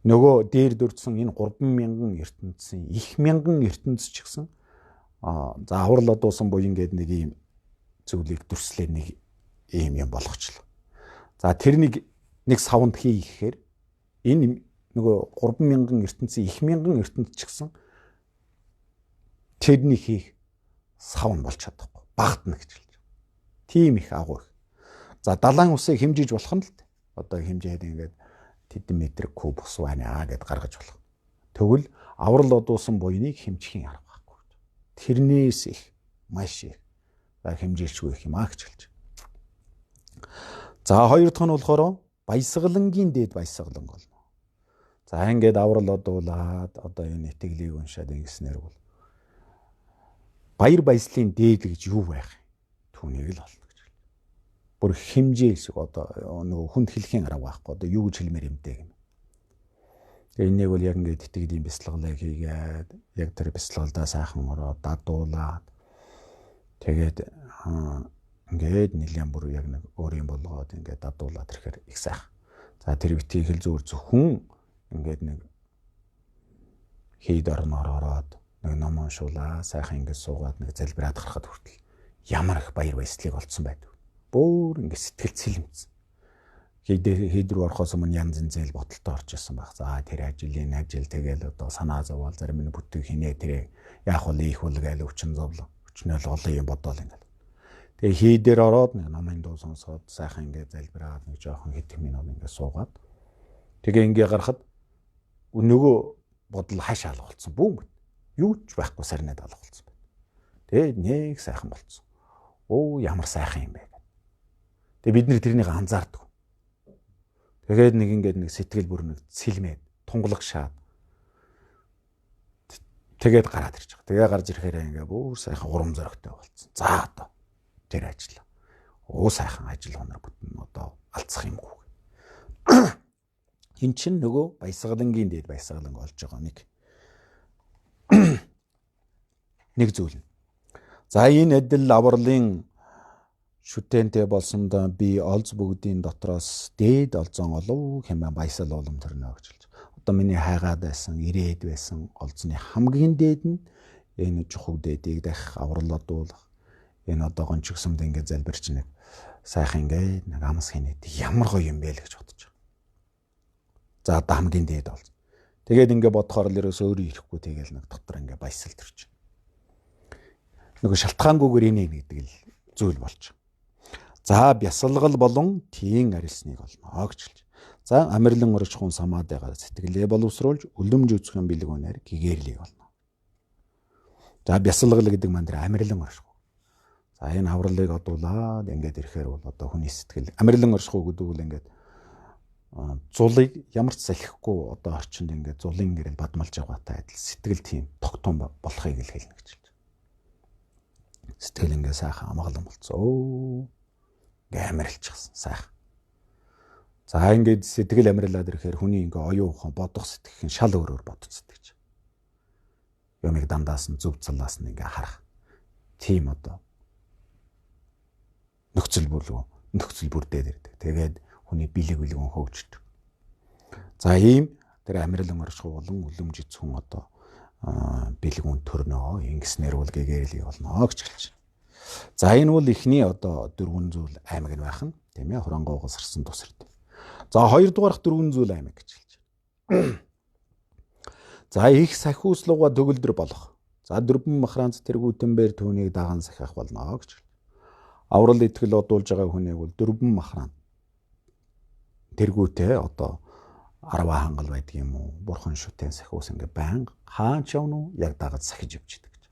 Нөгөө дээр дурдсан энэ 30000 ертөнцийн их мянган ертөнц ч гэсэн за аврал одуулсан буян гэдэг нэг юм зүйлийг дүрслээ нэг юм болгочлоо. За тэрнийг нэг савнд хийхээр энэ нөгөө 30000 ертөнцийн их мянган ертөнц ч гэсэн тэрний хийх савн болж чадахгүй. Багтна гэж хэлж байна. Тийм их агуу их. За далайн усыг хэмжиж болох нь л одоо хэмжээд ингээд тэдэн метр куб ус байна гэд гаргаж болох. Тэгвэл аврал одуулсан буйныг хэмжихийн арга байхгүй. Тэрнээс их маш их хэмжээлчгүй их юм аа гэж хэлж. За хоёр дахь нь болохоор баясгалангийн дээд баясгалан болно. За ингээд аврал одуулаад одоо энэ итгэлийг уншаад ингэснээр бол баяр баясгалын дээд гэж юу байх вэ? Түүнийг л олно гэж хэлж. Бүр хэмжээ шиг одоо нөгөө хүнд хэлхийн арга байхгүй. Одоо юу гэж хэлмээр юм дээ гэнэ. Тэгээ энийг бол яг ингээд итгэлийн бяцлаглыг хийгээд яг тэр бяцлаглаа сайхан ороод дадуулаад тэгээд ингээд нэлээд бүр яг нэг өөр юм болгоод ингээд дадуулаад ирэхээр их сайхан. За тэр битгий хэл зүгээр зөвхөн ингээд нэг хийд ороод нэг ном уншуулаа сайхан ингээд суугаад нэг залбираад гарахад хүртэл ямар их баяр баясгалыг олцсон байдаг. Бүр ингээд сэтгэл цэлмцсэн. Хийд рүү орохоос өмнө янз янз зээл боталтай орж ирсэн баг. За тэр ажил тэгэл одоо санаа зовоол зарим нь бүтэг хийнэ тэр яах вэ их бол гээл өвчин зовлоо. Өчнөөл олон юм бодоол ингээд. Тэгээ хийдээр ороод нэг номын дуу сонсоод сайхан ингээд залбираад нэг жоохон хэдэн минут ингээд суугаад тэгээ ингээд гарахад нөгөө бодол хаш алга болсон. Бүүм. Юу ч байхгүй сарнаад алга болсон байна. Тэгээ нэг сайхан болсон. Оо ямар сайхан юм бэ. Тэгээ бид нэр тэрнийг анзаардаг. Тэгээд нэг ингээд нэг сэтгэл бүр нэг сэлмээд тунгалаг шаад тэгээд гараад ирж байгаа. Тэгээ гарч ирэхээр ингээд бүр сайхан урам зоригтой болсон. За одоо тэр ажил. Оо сайхан ажил хонор бүтэн одоо алцах юмгүй. Эн чинь нөгөө баясгалангийн дээд баясгалан олж байгаа нэг зүйл. За энэ эдэл авралын шүтэнтэй болсонд би олз бүгдийн дотроос дээд олзон олов хэмээн баясал улам төрнө гэж хэлж. Одоо миний хайгаад байсан, ирээд байсан олзны хамгийн дээд нь энэ чухаг дээдийг дахь аврал одуулах. Энэ одоо гончгсомд ингээд залбирч нэг сайхан ингээд нэг амс хийнэ. Ямар гоё юм бэ л гэж бодож байгаа. За одоо хамгийн дээд олз. Тэгээд ингээд бодохоор л ерөөсөө өөрөө ирэхгүй тэгээл нэг дотор ингээд баясал төрч. Нөгөө шалтгаангүйгээр энийг гэдэг л зүйл болж. За бясалгал болон тийн арилсныг олно гэж хэлж. За амирлан орж хун самаадагаар сэтгэлээ боловсруулж үлэмж үзэх юм бэлгүүнээр гэгээрлийг олно. За бясалгал гэдэг маань тэр амирлан орж. За энэ авралыг одуулаад ингээд ирэхээр бол одоо хүний сэтгэл амирлан оршихуу гэдэг бол ингээд зулыг ямар ч салхихгүй одоо орчинд ингээд зулын гэрэл бадмалж байгаатай адил сэтгэл тийм тогтун болохыг л хэлнэ гэж хэлж. Сэтгэл ингээд сайхан амгалан болцсон. Ингээд амирлчихсан сайхан. За ингээд сэтгэл амирлаад ирэхээр хүний ингээд оюун ухаан бодох сэтгэх нь шал өөрөөр бодож сэтгэж. Юмыг дандаас нь зөв цалаас нь ингээд харах. Тийм одоо нөхцөл бүр дээр ирдэг. Тэгээд хүний бэлэг билгэн хөгждөг. За ийм тэр амирлан оршихуй болон үлэмж эцхэн одоо бэлгүүн төрнөө ингэснээр бол гэгэрлийн болно гэж хэлж. За энэ бол ихний одоо 4 зүйл аймаг нь байх нь тийм ээ Хурангуугаас ирсэн тус ирдэг. За хоёрдугаарх дөрвөн зүйл аймаг гэж хэлж байна. За их сахиуслууга төгөлдөр болох. За дөрвөн махранц тэргүүтэн бээр түүнийг даган сахиах болно гэж. Аврал итгэл одуулж байгаа хүнийг бол дөрвөн махран тэргүүтээ одоо 10 хангал байдаг юм уу? Бурхан шүтэн сахиус ингээ байнга хаач явна уу? Яг дагаж сахиж явчихдаг гэж.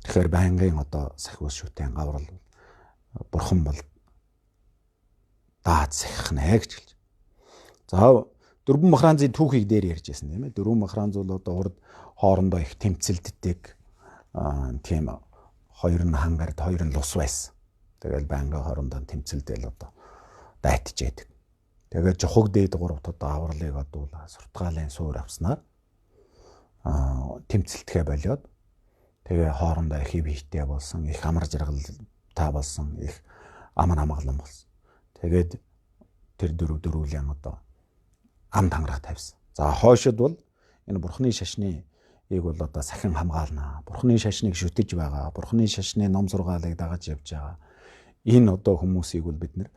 Тэгэхээр байнгын одоо сахиус шүтэн аврал бурхан бол даад сахих нэ гэж хэлж. За дөрвөн махранзын түүхийг дээр ярьж байсан тийм ээ. Дөрвөн махранз бол одоо урд хоорондоо их тэмцэлддэг тийм хоёр нь хангард хоёр нь лус байсан. Тэгэл байнгын хоорондоо тэмцэлдэл одоо дайтж яадаг. Тэгээд жохог дээд гуравт одоо авралыг одоо суртгаалын суур авснаар тэмцэлтэхэ болоод тэгээ хоорондоо их бийтэй болсон, их амар жаргалтай болсон, их аман амгалан болсон. Тэгээд тэр дөрвөлийн одоо ам тангараг тавьсан. За хойшод бол энэ бурхны шашныг бол одоо сахин хамгаална. Бурхны шашныг шүтэж байгаа. Бурхны шашны ном сургаалыг дагаж явж байгаа. Энэ одоо хүмүүсийг бол бид нэр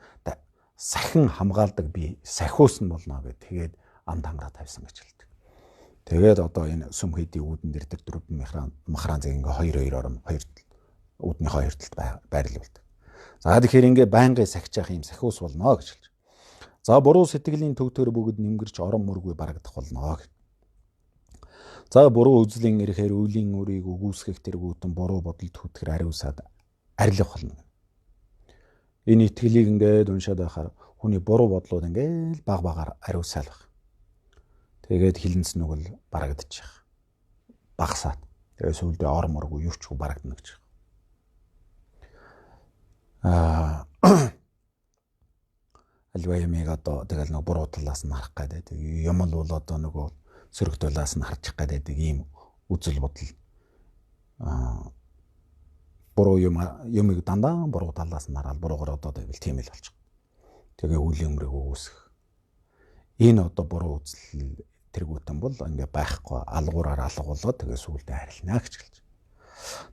сахин хамгаалдаг би сахиус нь болно гэд тэгээд ам тангараг тавьсан гэж хэлдэг. Тэгээд одоо энэ сүм хийдийн үүдэн дээр тэр дөрвөн махран зэг ингээ хоёр үүдний хоёр талд байрлуулдаг. За тэгэхээр ингээ байнгын сахиж юм сахиус болно гэж хэлж. За буруу сэтгэлийн төвтөр бүгд нэмгэрч орон мөргүй барагдах болно гэх. За буруу үзлийн ирэхээр үеийн үрийг үгүйсгэх тэргүүтэн буруу бодолд хүтгэр ариусаад арилах болно. Энэ итгэлийг ингээд уншаад байхаар хүний буруу бодлууд ингээд баг багаар ариусаал байх. Тэгээд хилэнцнэг бол барагдчих. Багасаад. Тэгээд сүүлдээ орон мөргүй ювчгүй барагдана гэж. Альва ямиг одоо тэгэл нэг буруу талаас нь харах гэдэг. Юм л бол одоо нөгөө сөрөг талаас нь харчих гэдэг ийм үзэл бодол. Буруу юмыг дандаа буруу талаас нь хараад буруугаар одоо байвал тийм л болчих. Тэгээ үлийн өмрийг өгөөсөх. Энэ одоо буруу үзэл тэргүүтэн бол ингээ байхгүй алгуураар алга болоод тэгээ сүулдэ харилнаа гэж хэлж.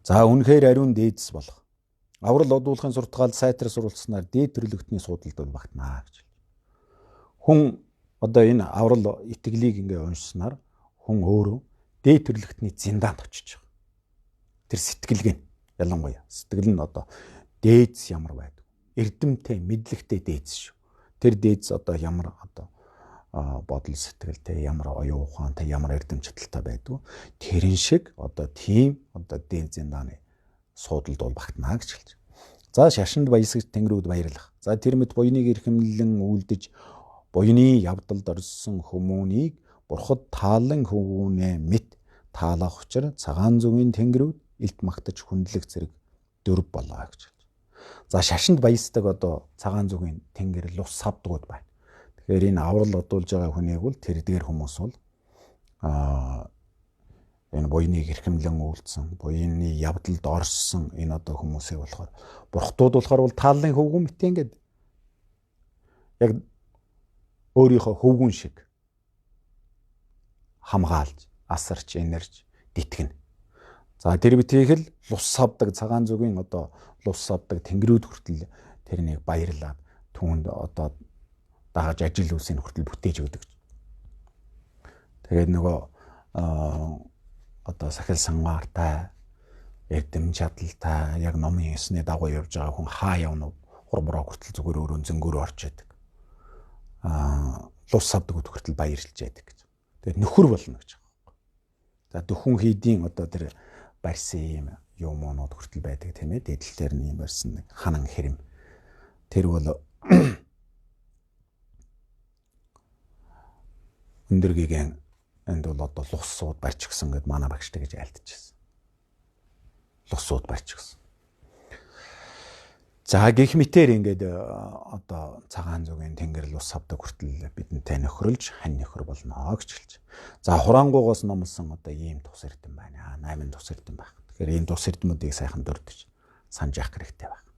За үнэхээр ариун дээдс болох. Аврал одуулахын суртгаал сайтар сурвалцснаар дээд төрлөختний судалд бол багтнаа гэж. Хүн одоо энэ аврал итгэлийг ингээ уншснаар хүн өөрөө дээд төрлөختний зиндаанд очиж байгаа. Тэр сэтгэлгээ ялангуяа сэтгэл нь одоо дээдс ямар байдаг. Эрдэмтэй, мэдлэгтэй дээдс шүү. Тэр дээдс одоо ямар одоо бодол сэтгэлтэй, ямар оюун ухаантай, ямар эрдэм чадaltaй байдаг. Тэрэн шиг одоо тийм одоо дээд зиндааны суудалд бол багтнаа гэж хэлж. За шашинд баясагч тэнгэрүүд баярлах. За тэр мэд буйныг эрхэмлэн үлдэж буйны явдалд орсон хүмүүнийг бурхад таалан хөвгүүнээ мэд таалах учир цагаан зүгийн тэнгэрүүд илт магтаж хүндлэх зэрэг дөрв болоо гэж. За шашинд баясдаг одоо цагаан зүгийн тэнгэр лус савдгууд байна. Тэгэхээр энэ аврал одуулж байгаа хүнийг бол тэрдгээр хүмүүс бол энэ буйныг эрхэмлэн үйлдсэн, буйны явдалд орсон энэ одоо хүмүүсийг болохоор бурхтууд болохоор бол тааллын хөвгүүн мэтээ ингээд яг өөрийнхөө хөвгүүн шиг хамгаалж, асарч, энерж, дитгэн. За тэр битгийх л лус савдаг цагаан зүгийн одоо лус савдаг тэнгэрүүд хүртэл тэрнийг баярлаад түүнд одоо дагаж ажил үйлсийн хүртэл бүтээж өгдөг. Тэгээд нөгөө одоо сахил сангаартай эрдэм чадaltaй яг номын ёсны дагуу явж байгаа хүн хаа явна хурброо хүртэл зүгээр өөрөө зөнгөөрөө орч яадаг. Лус савдаг хүртэл баярлж яадаг гэж. Тэгээд нөхөр болно гэж байгаа. За дөхөн хийдийн одоо тэр барьсан юм юмнууд хүртэл байдаг тийм ээ. Дэдэлтээр нь юм барьсан нэг ханан хэрэм. Тэр бол өндөргийн энд бол одоо лус сууд барьч гисэн гэд манай багштай гэж айлтчихсан. Лус сууд барьч гисэн. За гих мэтэр ингээд одоо цагаан зүгийн тэнгэр лус савдаг хүртэл бидэнтэй нөхрөлж хань нөхөр болно гэж хэлж. За хураангуйгоос номлосон одоо ийм тус эрдэм байна. 8 тус эрдэм байх. Тэгэхээр энэ тус эрдэмүүдийг сайхан дурдж санаж явах хэрэгтэй байна.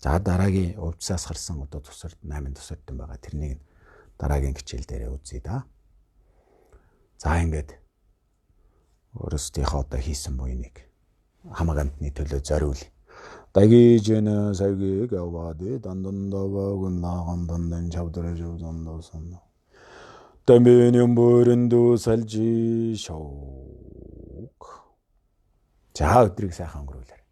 За дараагийн өвчсаас гарсан одоо тус эрдэм 8 тус эрдэм байгаа. Тэрнийг дараагийн хичээл дээрээ үзье да. За ингээд өөрөөсдийнхөө одоо хийсэн буйныг хамаг амтны төлөө зориул. Дагижэна савгийг аваади дандандавагун наагамдандан чавдражудандасан. Тамбинем бүрэнду салжи шоук. За өдрийг сайхан өнгөрүүлээрэй.